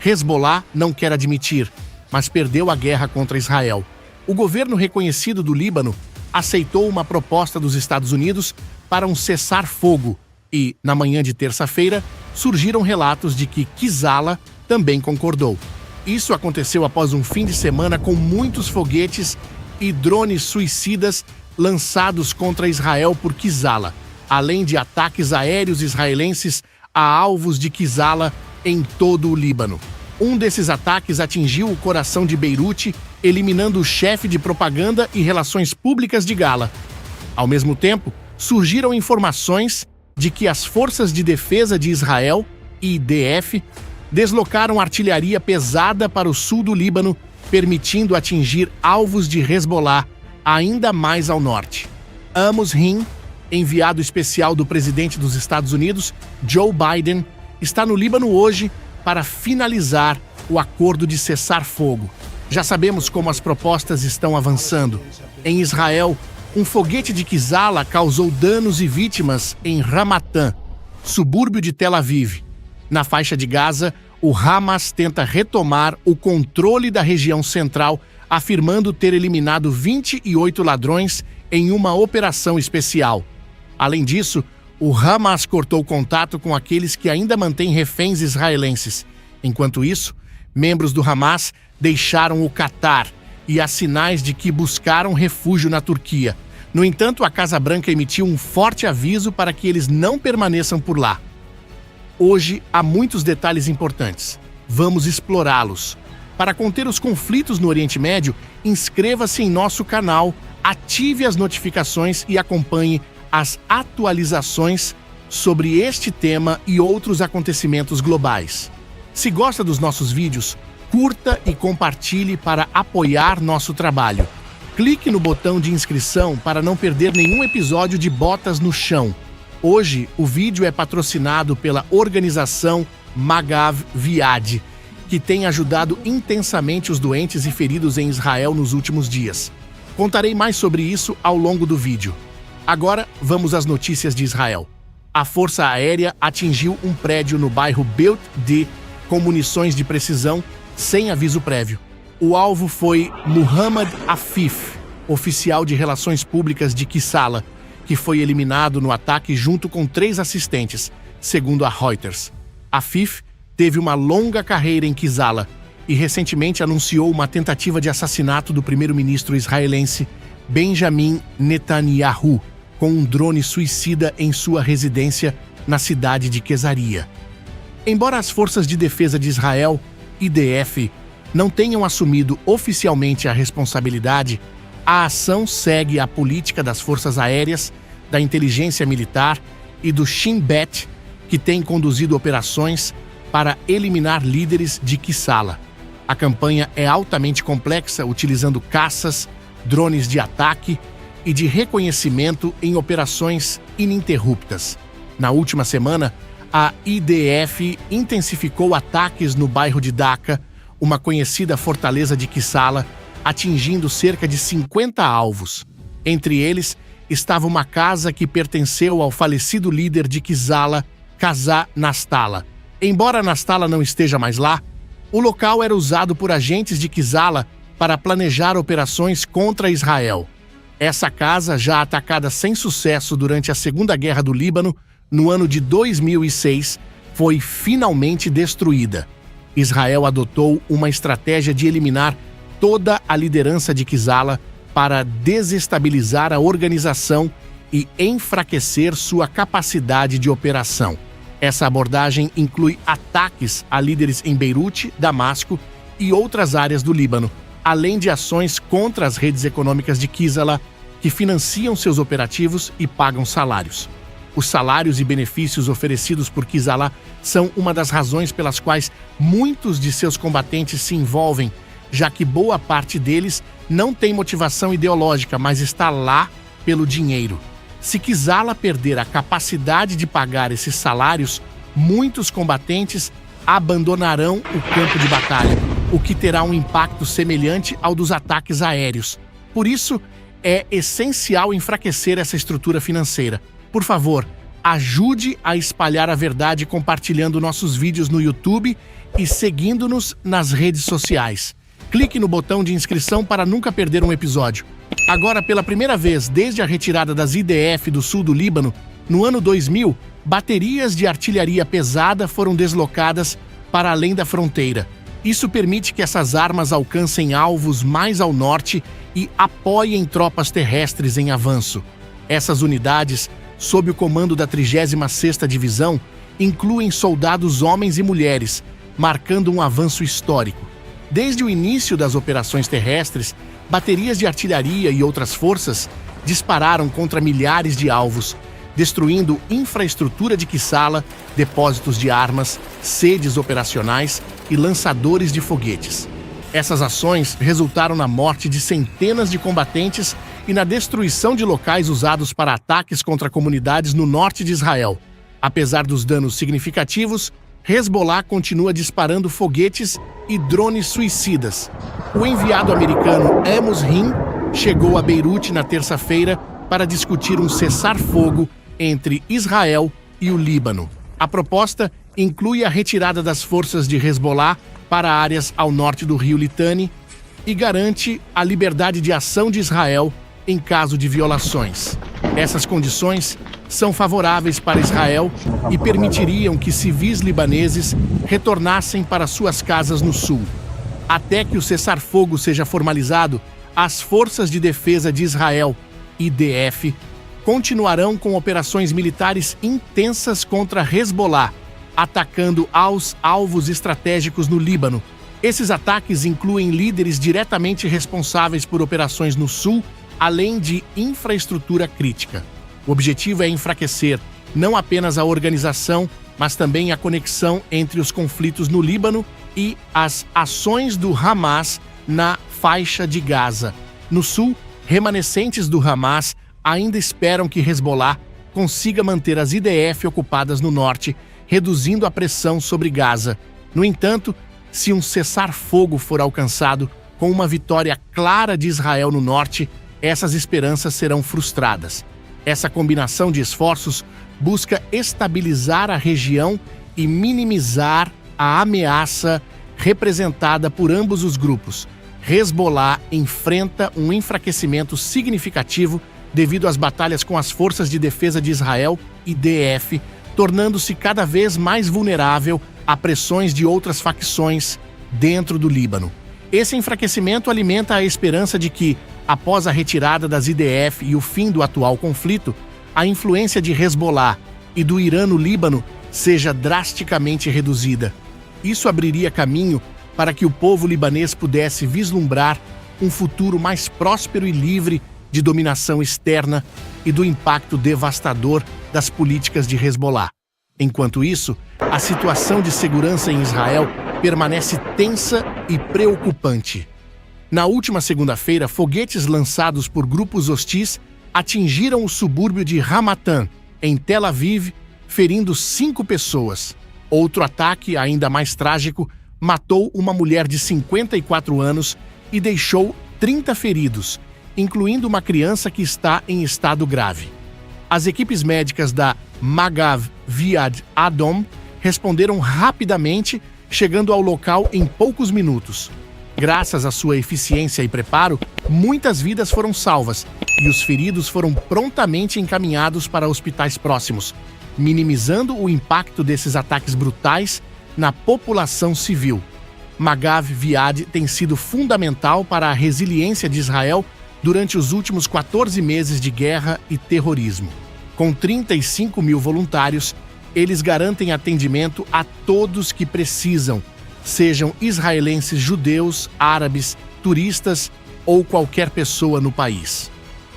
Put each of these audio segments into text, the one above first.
Hezbollah não quer admitir, mas perdeu a guerra contra Israel. O governo reconhecido do Líbano aceitou uma proposta dos Estados Unidos para um cessar-fogo e, na manhã de terça-feira, surgiram relatos de que Hezbollah também concordou. Isso aconteceu após um fim de semana com muitos foguetes e drones suicidas lançados contra Israel por Hezbollah, além de ataques aéreos israelenses a alvos de Hezbollah em todo o Líbano. Um desses ataques atingiu o coração de Beirute, eliminando o chefe de propaganda e relações públicas de Gala. Ao mesmo tempo, surgiram informações de que as Forças de Defesa de Israel, IDF, deslocaram artilharia pesada para o sul do Líbano, permitindo atingir alvos de Hezbollah ainda mais ao norte. Amos Rim, enviado especial do presidente dos Estados Unidos, Joe Biden, está no Líbano hoje para finalizar o acordo de cessar-fogo. Já sabemos como as propostas estão avançando. Em Israel, um foguete de Hezbollah causou danos e vítimas em Ramatã, subúrbio de Tel Aviv. Na faixa de Gaza, o Hamas tenta retomar o controle da região central, afirmando ter eliminado 28 ladrões em uma operação especial. Além disso, o Hamas cortou contato com aqueles que ainda mantêm reféns israelenses. Enquanto isso, membros do Hamas deixaram o Catar e há sinais de que buscaram refúgio na Turquia. No entanto, a Casa Branca emitiu um forte aviso para que eles não permaneçam por lá. Hoje há muitos detalhes importantes. Vamos explorá-los. Para conter os conflitos no Oriente Médio, inscreva-se em nosso canal, ative as notificações e acompanhe as atualizações sobre este tema e outros acontecimentos globais. Se gosta dos nossos vídeos, curta e compartilhe para apoiar nosso trabalho. Clique no botão de inscrição para não perder nenhum episódio de Botas no Chão. Hoje, o vídeo é patrocinado pela organização Magav Viad, que tem ajudado intensamente os doentes e feridos em Israel nos últimos dias. Contarei mais sobre isso ao longo do vídeo. Agora, vamos às notícias de Israel. A Força Aérea atingiu um prédio no bairro Beit D com munições de precisão sem aviso prévio. O alvo foi Muhammad Afif, oficial de relações públicas de Hezbollah, que foi eliminado no ataque junto com 3 assistentes, segundo a Reuters. Afif teve uma longa carreira em Hezbollah e recentemente anunciou uma tentativa de assassinato do primeiro-ministro israelense Benjamin Netanyahu, com um drone suicida em sua residência na cidade de Quesaria. Embora as Forças de Defesa de Israel, IDF, não tenham assumido oficialmente a responsabilidade, a ação segue a política das Forças Aéreas, da Inteligência Militar e do Shin Bet, que tem conduzido operações para eliminar líderes de Hezbollah. A campanha é altamente complexa, utilizando caças, drones de ataque e de reconhecimento em operações ininterruptas. Na última semana, a IDF intensificou ataques no bairro de Daca, uma conhecida fortaleza de Hezbollah, atingindo cerca de 50 alvos. Entre eles, estava uma casa que pertenceu ao falecido líder de Hezbollah, Qasem Nasrallah. Embora Nasrallah não esteja mais lá, o local era usado por agentes de Hezbollah para planejar operações contra Israel. Essa casa, já atacada sem sucesso durante a Segunda Guerra do Líbano, no ano de 2006, foi finalmente destruída. Israel adotou uma estratégia de eliminar toda a liderança de Hezbollah para desestabilizar a organização e enfraquecer sua capacidade de operação. Essa abordagem inclui ataques a líderes em Beirute, Damasco e outras áreas do Líbano, além de ações contra as redes econômicas de Hezbollah, que financiam seus operativos e pagam salários. Os salários e benefícios oferecidos por Hezbollah são uma das razões pelas quais muitos de seus combatentes se envolvem, já que boa parte deles não tem motivação ideológica, mas está lá pelo dinheiro. Se Hezbollah perder a capacidade de pagar esses salários, muitos combatentes abandonarão o campo de batalha, o que terá um impacto semelhante ao dos ataques aéreos. Por isso, é essencial enfraquecer essa estrutura financeira. Por favor, ajude a espalhar a verdade compartilhando nossos vídeos no YouTube e seguindo-nos nas redes sociais. Clique no botão de inscrição para nunca perder um episódio. Agora, pela primeira vez desde a retirada das IDF do sul do Líbano, no ano 2000, baterias de artilharia pesada foram deslocadas para além da fronteira. Isso permite que essas armas alcancem alvos mais ao norte e apoiem tropas terrestres em avanço. Essas unidades, sob o comando da 36ª Divisão, incluem soldados homens e mulheres, marcando um avanço histórico. Desde o início das operações terrestres, baterias de artilharia e outras forças dispararam contra milhares de alvos, destruindo infraestrutura de quiçala, depósitos de armas, sedes operacionais e lançadores de foguetes. Essas ações resultaram na morte de centenas de combatentes e na destruição de locais usados para ataques contra comunidades no norte de Israel. Apesar dos danos significativos, Hezbollah continua disparando foguetes e drones suicidas. O enviado americano Amos Rim chegou a Beirute na terça-feira para discutir um cessar-fogo entre Israel e o Líbano. A proposta inclui a retirada das forças de Hezbollah para áreas ao norte do rio Litani e garante a liberdade de ação de Israel em caso de violações. Essas condições são favoráveis para Israel e permitiriam que civis libaneses retornassem para suas casas no sul. Até que o cessar-fogo seja formalizado, as Forças de Defesa de Israel, IDF, continuarão com operações militares intensas contra Hezbollah, atacando aos alvos estratégicos no Líbano. Esses ataques incluem líderes diretamente responsáveis por operações no sul, além de infraestrutura crítica. O objetivo é enfraquecer não apenas a organização, mas também a conexão entre os conflitos no Líbano e as ações do Hamas na faixa de Gaza. No sul, remanescentes do Hamas ainda esperam que Hezbollah consiga manter as IDF ocupadas no norte, reduzindo a pressão sobre Gaza. No entanto, se um cessar-fogo for alcançado com uma vitória clara de Israel no norte, essas esperanças serão frustradas. Essa combinação de esforços busca estabilizar a região e minimizar a ameaça representada por ambos os grupos. Hezbollah enfrenta um enfraquecimento significativo devido às batalhas com as Forças de Defesa de Israel, IDF, tornando-se cada vez mais vulnerável a pressões de outras facções dentro do Líbano. Esse enfraquecimento alimenta a esperança de que, após a retirada das IDF e o fim do atual conflito, a influência de Hezbollah e do Irã no Líbano seja drasticamente reduzida. Isso abriria caminho para que o povo libanês pudesse vislumbrar um futuro mais próspero e livre de dominação externa e do impacto devastador das políticas de Hezbollah. Enquanto isso, a situação de segurança em Israel permanece tensa e preocupante. Na última segunda-feira, foguetes lançados por grupos hostis atingiram o subúrbio de Ramatan, em Tel Aviv, ferindo 5 pessoas. Outro ataque, ainda mais trágico, matou uma mulher de 54 anos e deixou 30 feridos, incluindo uma criança que está em estado grave. As equipes médicas da Magav Viad Adom responderam rapidamente, chegando ao local em poucos minutos. Graças à sua eficiência e preparo, muitas vidas foram salvas e os feridos foram prontamente encaminhados para hospitais próximos, minimizando o impacto desses ataques brutais na população civil. Magav Viad tem sido fundamental para a resiliência de Israel durante os últimos 14 meses de guerra e terrorismo. Com 35 mil voluntários, eles garantem atendimento a todos que precisam, sejam israelenses, judeus, árabes, turistas ou qualquer pessoa no país.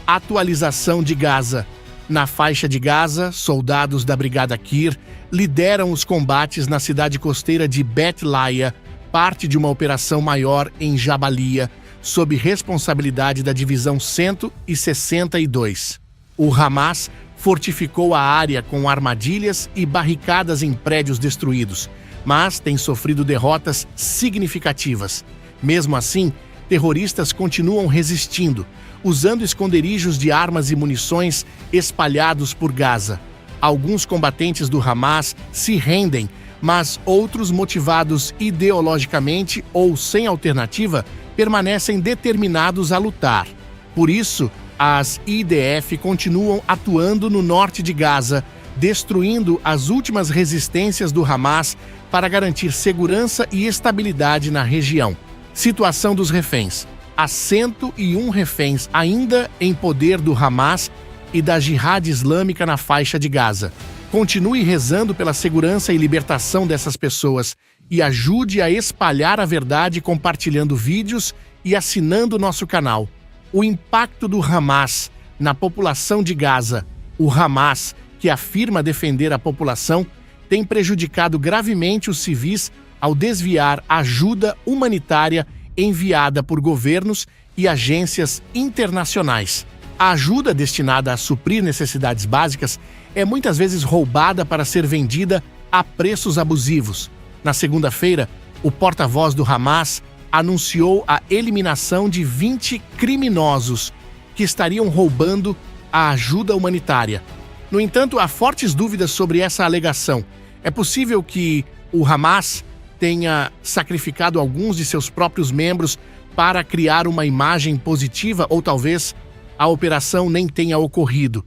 Atualização de Gaza. Na faixa de Gaza, soldados da Brigada Kir lideram os combates na cidade costeira de Bet Laia, parte de uma operação maior em Jabalia, sob responsabilidade da Divisão 162. O Hamas fortificou a área com armadilhas e barricadas em prédios destruídos, mas tem sofrido derrotas significativas. Mesmo assim, terroristas continuam resistindo, usando esconderijos de armas e munições espalhados por Gaza. Alguns combatentes do Hamas se rendem, mas outros, motivados ideologicamente ou sem alternativa, permanecem determinados a lutar. Por isso, as IDF continuam atuando no norte de Gaza, destruindo as últimas resistências do Hamas para garantir segurança e estabilidade na região. Situação dos reféns. Há 101 reféns ainda em poder do Hamas e da Jihad Islâmica na faixa de Gaza. Continue rezando pela segurança e libertação dessas pessoas e ajude a espalhar a verdade compartilhando vídeos e assinando nosso canal. O impacto do Hamas na população de Gaza. O Hamas, que afirma defender a população, tem prejudicado gravemente os civis ao desviar ajuda humanitária enviada por governos e agências internacionais. A ajuda destinada a suprir necessidades básicas é muitas vezes roubada para ser vendida a preços abusivos. Na segunda-feira, o porta-voz do Hamas anunciou a eliminação de 20 criminosos que estariam roubando a ajuda humanitária. No entanto, há fortes dúvidas sobre essa alegação. É possível que o Hamas tenha sacrificado alguns de seus próprios membros para criar uma imagem positiva ou talvez a operação nem tenha ocorrido.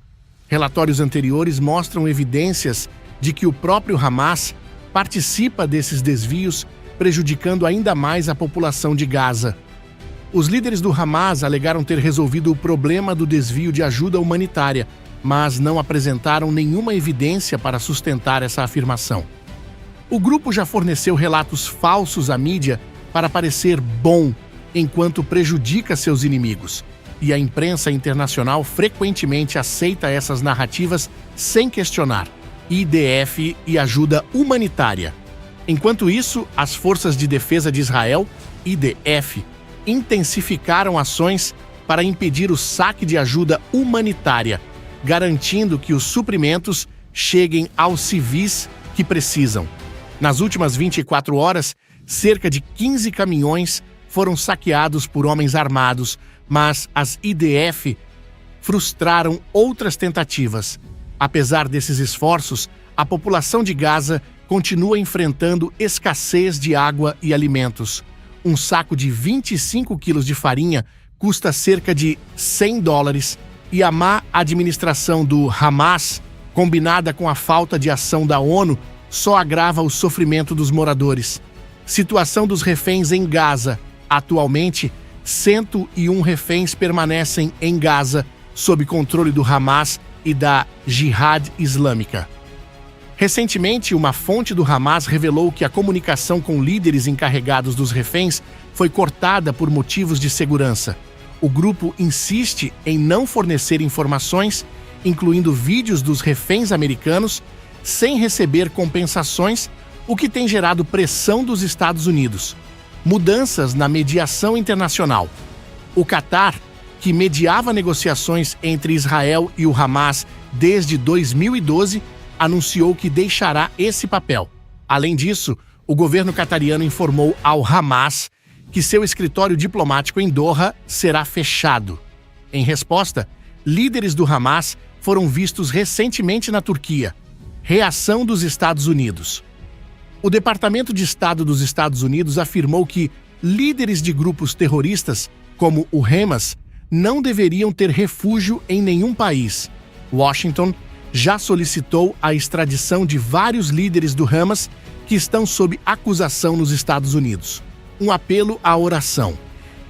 Relatórios anteriores mostram evidências de que o próprio Hamas participa desses desvios, prejudicando ainda mais a população de Gaza. Os líderes do Hamas alegaram ter resolvido o problema do desvio de ajuda humanitária, mas não apresentaram nenhuma evidência para sustentar essa afirmação. O grupo já forneceu relatos falsos à mídia para parecer bom, enquanto prejudica seus inimigos. E a imprensa internacional frequentemente aceita essas narrativas sem questionar. IDF e ajuda humanitária. Enquanto isso, as Forças de Defesa de Israel, IDF, intensificaram ações para impedir o saque de ajuda humanitária, garantindo que os suprimentos cheguem aos civis que precisam. Nas últimas 24 horas, cerca de 15 caminhões foram saqueados por homens armados, mas as IDF frustraram outras tentativas. Apesar desses esforços, a população de Gaza continua enfrentando escassez de água e alimentos. Um saco de 25 quilos de farinha custa cerca de $100 e a má administração do Hamas, combinada com a falta de ação da ONU, só agrava o sofrimento dos moradores. Situação dos reféns em Gaza. Atualmente, 101 reféns permanecem em Gaza, sob controle do Hamas e da Jihad Islâmica. Recentemente, uma fonte do Hamas revelou que a comunicação com líderes encarregados dos reféns foi cortada por motivos de segurança. O grupo insiste em não fornecer informações, incluindo vídeos dos reféns americanos, sem receber compensações, o que tem gerado pressão dos Estados Unidos. Mudanças na mediação internacional. O Catar, que mediava negociações entre Israel e o Hamas desde 2012, anunciou que deixará esse papel. Além disso, o governo catariano informou ao Hamas que seu escritório diplomático em Doha será fechado. Em resposta, líderes do Hamas foram vistos recentemente na Turquia. Reação dos Estados Unidos. O Departamento de Estado dos Estados Unidos afirmou que líderes de grupos terroristas, como o Hamas, não deveriam ter refúgio em nenhum país. Washington já solicitou a extradição de vários líderes do Hamas que estão sob acusação nos Estados Unidos. Um apelo à oração.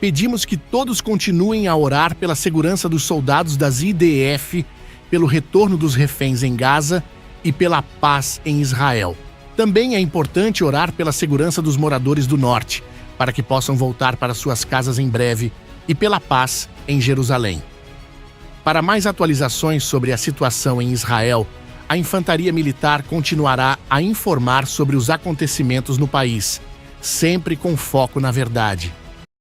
Pedimos que todos continuem a orar pela segurança dos soldados das IDF, pelo retorno dos reféns em Gaza e pela paz em Israel. Também é importante orar pela segurança dos moradores do norte, para que possam voltar para suas casas em breve, e pela paz em Jerusalém. Para mais atualizações sobre a situação em Israel, a Infantaria Militar continuará a informar sobre os acontecimentos no país, sempre com foco na verdade.